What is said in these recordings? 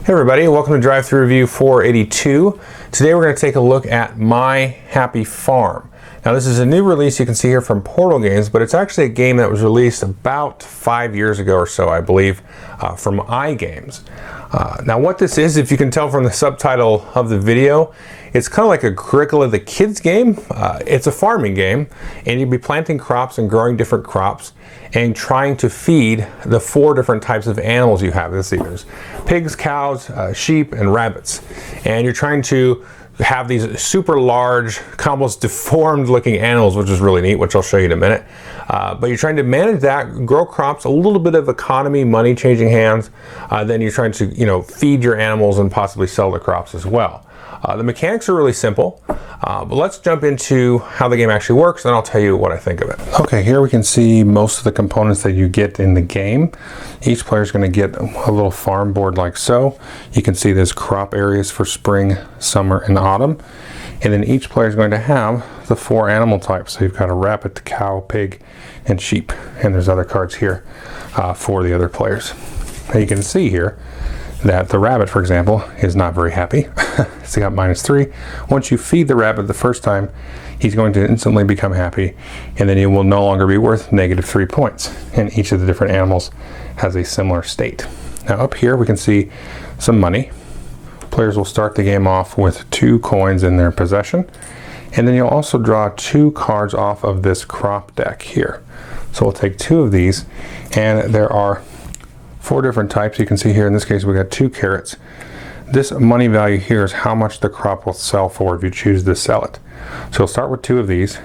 Hey everybody, welcome to Drive Thru Review 482. Today we're going to take a look at My Happy Farm. Now this is a new release you can see here from Portal Games, but it's actually a game that was released about 5 years ago or so, I believe, from iGames. Now what this is, if you can tell from the subtitle of the video, it's kind of like a Agricola the Kids game. It's a farming game, and you'll be planting crops and growing different crops and trying to feed the 4 different types of animals you have. Let's see, there's pigs, cows, sheep, and rabbits. And you're trying to have these super large, almost deformed looking animals, which is really neat, which I'll show you in a minute. But you're trying to manage that, grow crops, a little bit of economy, money changing hands. Then you're trying to, feed your animals and possibly sell the crops as well. The mechanics are really simple, but let's jump into how the game actually works, and I'll tell you what I think of it. Okay, here we can see most of the components that you get in the game. Each player is going to get a little farm board like so. You can see there's crop areas for spring, summer, and autumn. And then each player is going to have the 4 animal types. So you've got a rabbit, cow, pig, and sheep. And there's other cards here for the other players. Now you can see here that the rabbit, for example, is not very happy. It's got -3. Once you feed the rabbit the first time, he's going to instantly become happy, and then he will no longer be worth -3 points. And each of the different animals has a similar state. Now up here we can see some money. Players will start the game off with 2 coins in their possession, and then you'll also draw 2 cards off of this crop deck here. So we'll take 2 of these, and there are 4 different types. You can see here in this case we got 2 carrots. This money value here is how much the crop will sell for if you choose to sell it. So we'll start with 2 of these,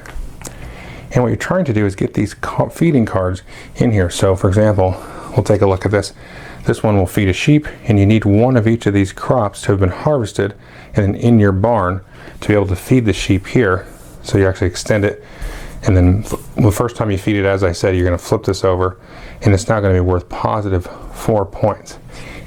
and what you're trying to do is get these feeding cards in here. So for example, we'll take a look at this. This one will feed a sheep, and you need 1 of each of these crops to have been harvested and in your barn to be able to feed the sheep here. So you actually extend it, and then the first time you feed it, as I said, you're going to flip this over, and it's now going to be worth +4 points.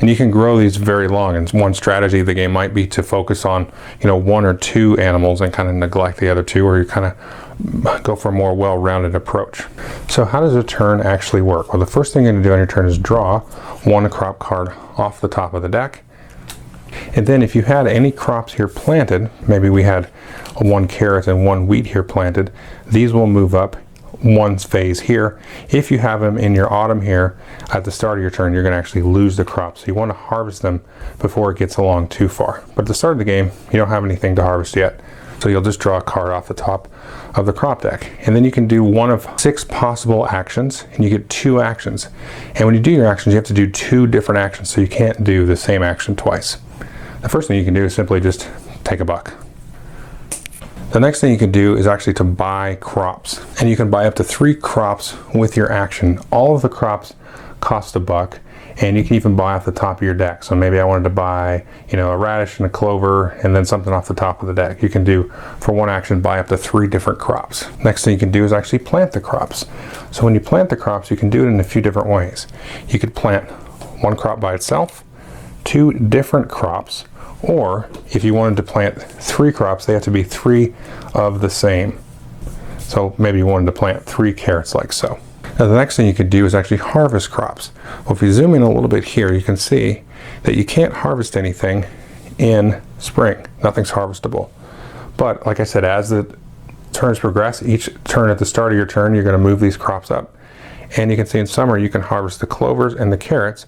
And you can grow these very long, and one strategy of the game might be to focus on 1 or 2 animals and kind of neglect the other 2, or you kind of go for a more well-rounded approach. So how does a turn actually work? Well, the first thing you're going to do on your turn is draw 1 crop card off the top of the deck. And then if you had any crops here planted, maybe we had 1 carrot and 1 wheat here planted, these will move up 1 phase here. If you have them in your autumn here at the start of your turn, you're going to actually lose the crop. So you want to harvest them before it gets along too far. But at the start of the game, you don't have anything to harvest yet. So you'll just draw a card off the top of the crop deck. And then you can do 1 of 6 possible actions, and you get 2 actions. And when you do your actions, you have to do 2 different actions, so you can't do the same action twice. The first thing you can do is simply just take a buck. The next thing you can do is actually to buy crops, and you can buy up to 3 crops with your action. All of the crops cost a buck, and you can even buy off the top of your deck. So maybe I wanted to buy, a radish and a clover, and then something off the top of the deck. You can do, for 1 action, buy up to 3 different crops. Next thing you can do is actually plant the crops. So when you plant the crops, you can do it in a few different ways. You could plant 1 crop by itself, 2 different crops, or if you wanted to plant 3 crops, they have to be 3 of the same. So maybe you wanted to plant 3 carrots like so. Now the next thing you could do is actually harvest crops. Well, if you zoom in a little bit here, you can see that you can't harvest anything in spring. Nothing's harvestable. But like I said, as the turns progress, each turn at the start of your turn, you're going to move these crops up. And you can see in summer you can harvest the clovers and the carrots,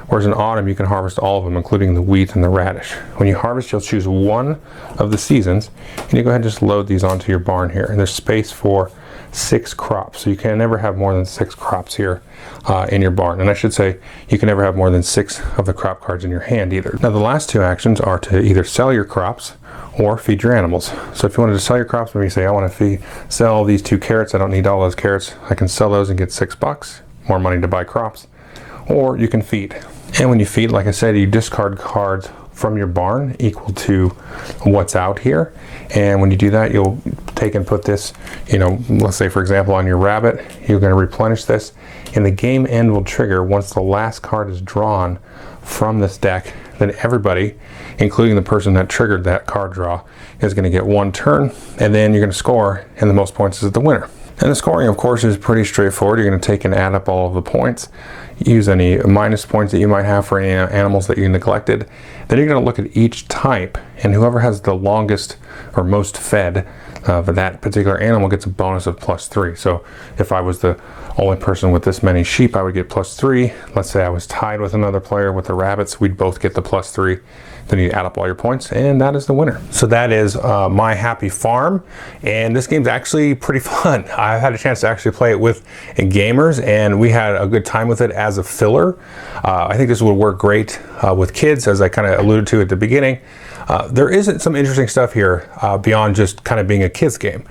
whereas in autumn you can harvest all of them, including the wheat and the radish. When you harvest, you'll choose 1 of the seasons, and you go ahead and just load these onto your barn here. And there's space for 6 crops, so you can never have more than 6 crops here in your barn. And I should say, you can never have more than 6 of the crop cards in your hand either. Now the last 2 actions are to either sell your crops or feed your animals. So if you wanted to sell your crops, maybe you say, I want to sell these 2 carrots, I don't need all those carrots, I can sell those and get $6, more money to buy crops. Or you can feed. And when you feed, like I said, you discard cards from your barn equal to what's out here. And when you do that, you'll take and put this, let's say for example on your rabbit, you're going to replenish this, and the game end will trigger once the last card is drawn from this deck. Then everybody, including the person that triggered that card draw, is going to get 1 turn, and then you're going to score, and the most points is the winner. And the scoring, of course, is pretty straightforward. You're going to take and add up all of the points, use any minus points that you might have for any animals that you neglected. Then you're going to look at each type, and whoever has the longest or most fed for that particular animal gets a bonus of +3. So if I was the only person with this many sheep, I would get +3. Let's say I was tied with another player with the rabbits, we'd both get the +3. Then you add up all your points, and that is the winner. So that is My Happy Farm, and this game's actually pretty fun. I've had a chance to actually play it with gamers, and we had a good time with it as a filler. I think this would work great with kids, as I kind of alluded to at the beginning. There isn't some interesting stuff here beyond just kind of being a kids game.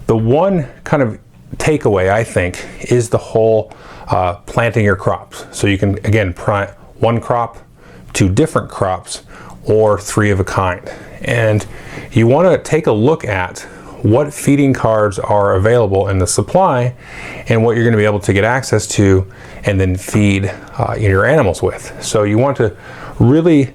The one kind of takeaway, I think, is the whole planting your crops. So you can, again, plant one crop, 2 different crops, or 3 of a kind. And you want to take a look at what feeding cards are available in the supply and what you're going to be able to get access to and then feed your animals with. So you want to really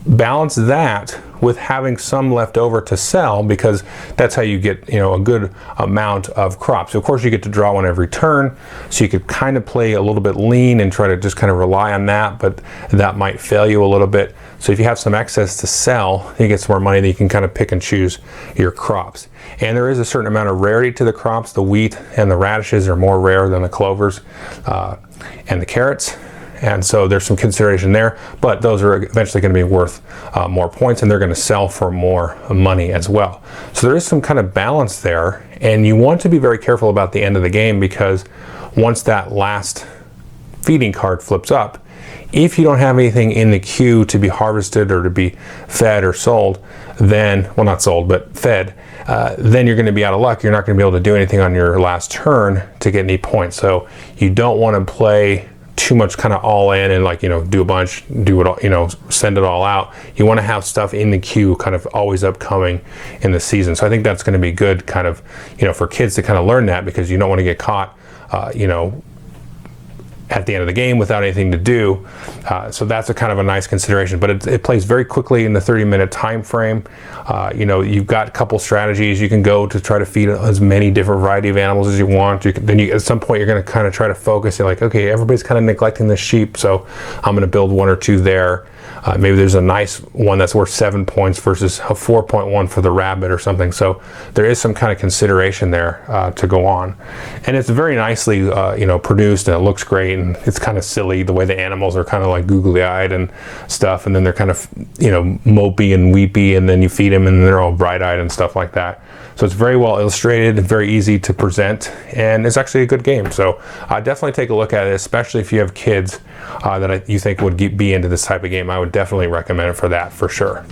balance that with having some left over to sell, because that's how you get, a good amount of crops. Of course, you get to draw one every turn, so you could kind of play a little bit lean and try to just kind of rely on that, but that might fail you a little bit. So if you have some excess to sell, you get some more money, that you can kind of pick and choose your crops. And there is a certain amount of rarity to the crops. The wheat and the radishes are more rare than the clovers and the carrots. And so there's some consideration there, but those are eventually going to be worth more points, and they're going to sell for more money as well. So there is some kind of balance there, and you want to be very careful about the end of the game, because once that last feeding card flips up, if you don't have anything in the queue to be harvested or to be fed or sold, then, well, not sold, but fed, then you're going to be out of luck. You're not going to be able to do anything on your last turn to get any points. So you don't want to play too much kind of all in and do a bunch, do it all, send it all out. You want to have stuff in the queue kind of always upcoming in the season. So I think that's going to be good kind of, for kids to kind of learn that, because you don't want to get caught, at the end of the game without anything to do. So that's a kind of a nice consideration, but it plays very quickly in the 30-minute time frame. You've got a couple strategies you can go to try to feed as many different variety of animals as you want. At some point, you're going to kind of try to focus. You're like, okay, everybody's kind of neglecting the sheep, so I'm going to build 1 or 2 there. Maybe there's a nice one that's worth 7 points versus a 4.1 for the rabbit or something. So there is some kind of consideration there to go on. And it's very nicely produced, and it looks great, and it's kind of silly the way the animals are kind of like googly-eyed and stuff, and then they're kind of mopey and weepy, and then you feed them and they're all bright-eyed and stuff like that. So it's very well illustrated, very easy to present, and it's actually a good game. So definitely take a look at it, especially if you have kids that you think would be into this type of game. I would definitely recommend it for that, for sure.